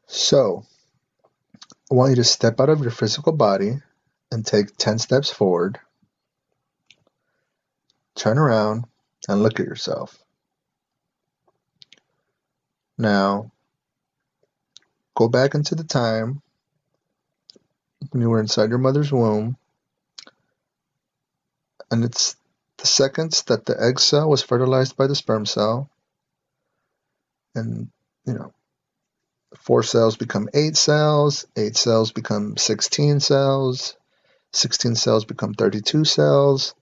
So, I want you to step out of your physical body and take 10 steps forward. Turn around and look at yourself. Now, go back into the time when you were inside your mother's womb, and it's the seconds that the egg cell was fertilized by the sperm cell, and 4 cells become 8 cells, 8 cells become 16 cells, 16 cells become 32 cells,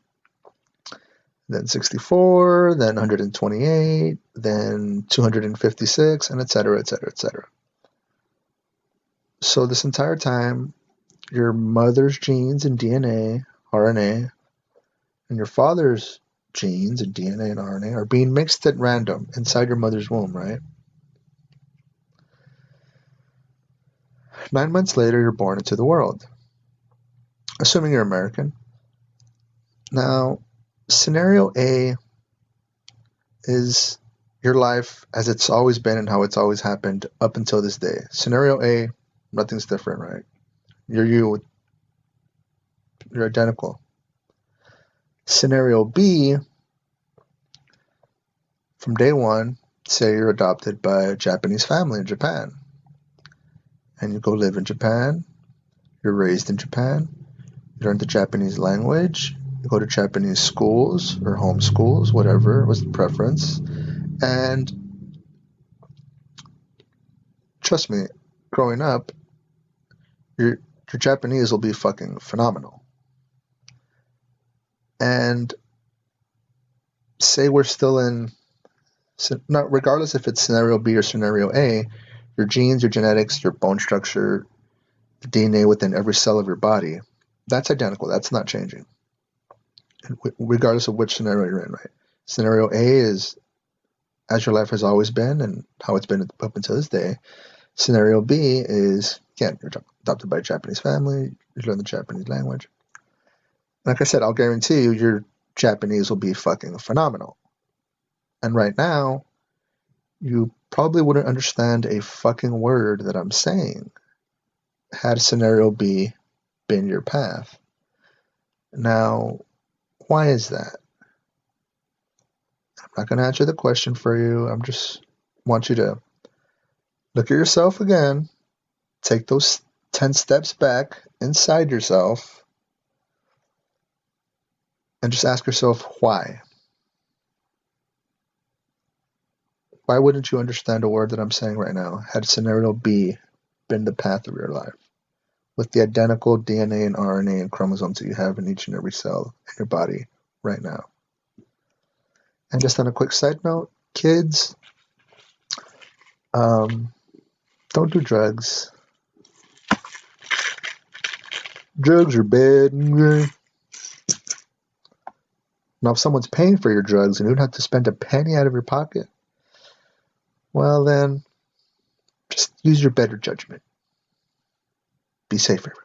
then 64, then 128, then 256, and etc., etc., etc. So this entire time, your mother's genes and DNA, RNA, and your father's genes and DNA and RNA are being mixed at random inside your mother's womb, right? 9 months later, you're born into the world, assuming you're American. Now, scenario A is your life as it's always been and how it's always happened up until this day. Scenario A, nothing's different, right? You're identical. Scenario B, from day one, say you're adopted by a Japanese family in Japan, and you go live in Japan, you're raised in Japan, you learn the Japanese language, you go to Japanese schools or home schools, whatever was the preference, and trust me, growing up, your Japanese will be fucking phenomenal. And say we're still in, not regardless if it's scenario B or scenario A, your genes, your genetics, your bone structure, the DNA within every cell of your body, that's identical. That's not changing, regardless of which scenario you're in, right? Scenario A is as your life has always been and how it's been up until this day. Scenario B is, again, you're adopted by a Japanese family, you learn the Japanese language. Like I said, I'll guarantee you your Japanese will be fucking phenomenal. And right now, you probably wouldn't understand a fucking word that I'm saying had scenario B been your path. Now, why is that? I'm not going to answer the question for you. I just want you to look at yourself again, take those 10 steps back inside yourself, and just ask yourself why. Why wouldn't you understand a word that I'm saying right now had scenario B been the path of your life with the identical DNA and RNA and chromosomes that you have in each and every cell in your body right now? And just on a quick side note, kids, don't do drugs. Drugs are bad. Now, if someone's paying for your drugs and you don't have to spend a penny out of your pocket, well then, just use your better judgment. Be safe, everyone.